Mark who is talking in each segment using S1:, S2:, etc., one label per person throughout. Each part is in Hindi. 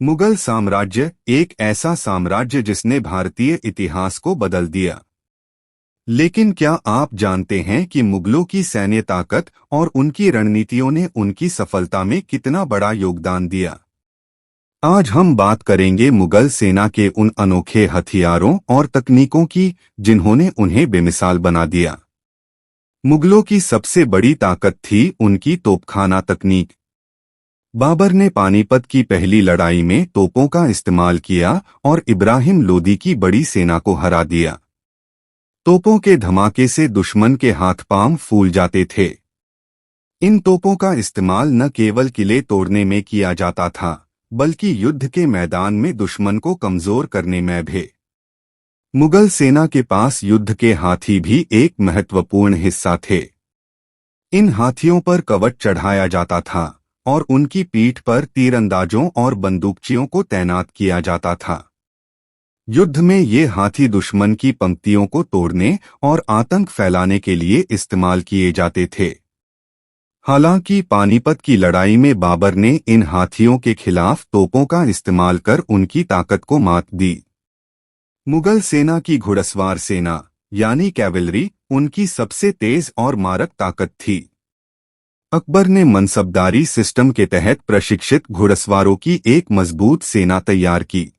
S1: मुगल साम्राज्य एक ऐसा साम्राज्य जिसने भारतीय इतिहास को बदल दिया। लेकिन क्या आप जानते हैं कि मुगलों की सैन्य ताकत और उनकी रणनीतियों ने उनकी सफलता में कितना बड़ा योगदान दिया? आज हम बात करेंगे मुगल सेना के उन अनोखे हथियारों और तकनीकों की जिन्होंने उन्हें बेमिसाल बना दिया। मुगलों की सबसे बड़ी ताकत थी उनकी तोपखाना तकनीक। बाबर ने पानीपत की पहली लड़ाई में तोपों का इस्तेमाल किया और इब्राहिम लोदी की बड़ी सेना को हरा दिया। तोपों के धमाके से दुश्मन के हाथ पांव फूल जाते थे। इन तोपों का इस्तेमाल न केवल किले तोड़ने में किया जाता था, बल्कि युद्ध के मैदान में दुश्मन को कमजोर करने में भी। मुगल सेना के पास युद्ध के हाथी भी एक महत्वपूर्ण हिस्सा थे। इन हाथियों पर कवच चढ़ाया जाता था और उनकी पीठ पर तीरंदाजों और बंदूकचियों को तैनात किया जाता था। युद्ध में ये हाथी दुश्मन की पंक्तियों को तोड़ने और आतंक फैलाने के लिए इस्तेमाल किए जाते थे। हालांकि पानीपत की लड़ाई में बाबर ने इन हाथियों के खिलाफ तोपों का इस्तेमाल कर उनकी ताकत को मात दी। मुगल सेना की घुड़सवार सेना यानी कैवलरी उनकी सबसे तेज और मारक ताकत थी। अकबर ने मनसबदारी सिस्टम के तहत प्रशिक्षित घुड़सवारों की एक मजबूत सेना तैयार की।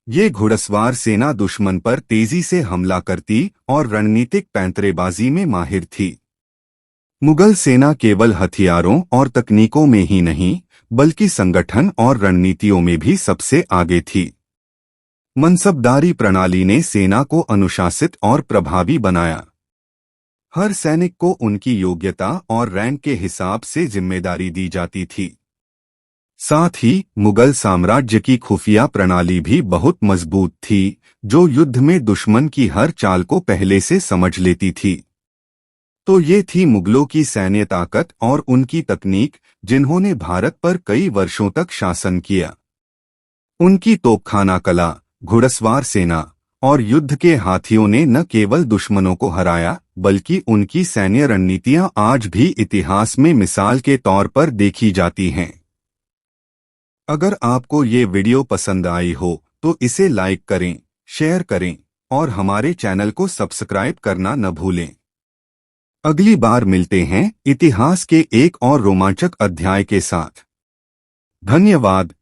S1: ये घुड़सवार सेना दुश्मन पर तेजी से हमला करती और रणनीतिक पैंतरेबाजी में माहिर थी। मुगल सेना केवल हथियारों और तकनीकों में ही नहीं, बल्कि संगठन और रणनीतियों में भी सबसे आगे थी। मनसबदारी प्रणाली ने सेना को अनुशासित और प्रभावी बनाया। हर सैनिक को उनकी योग्यता और रैंक के हिसाब से जिम्मेदारी दी जाती थी। साथ ही मुगल साम्राज्य की खुफिया प्रणाली भी बहुत मजबूत थी, जो युद्ध में दुश्मन की हर चाल को पहले से समझ लेती थी। तो ये थी मुगलों की सैन्य ताकत और उनकी तकनीक, जिन्होंने भारत पर कई वर्षों तक शासन किया। उनकी तोपखाना कला, घुड़सवार सेना और युद्ध के हाथियों ने न केवल दुश्मनों को हराया, बल्कि उनकी सैन्य रणनीतियां आज भी इतिहास में मिसाल के तौर पर देखी जाती हैं। अगर आपको ये वीडियो पसंद आई हो तो इसे लाइक करें, शेयर करें और हमारे चैनल को सब्सक्राइब करना न भूलें। अगली बार मिलते हैं इतिहास के एक और रोमांचक अध्याय के साथ। धन्यवाद।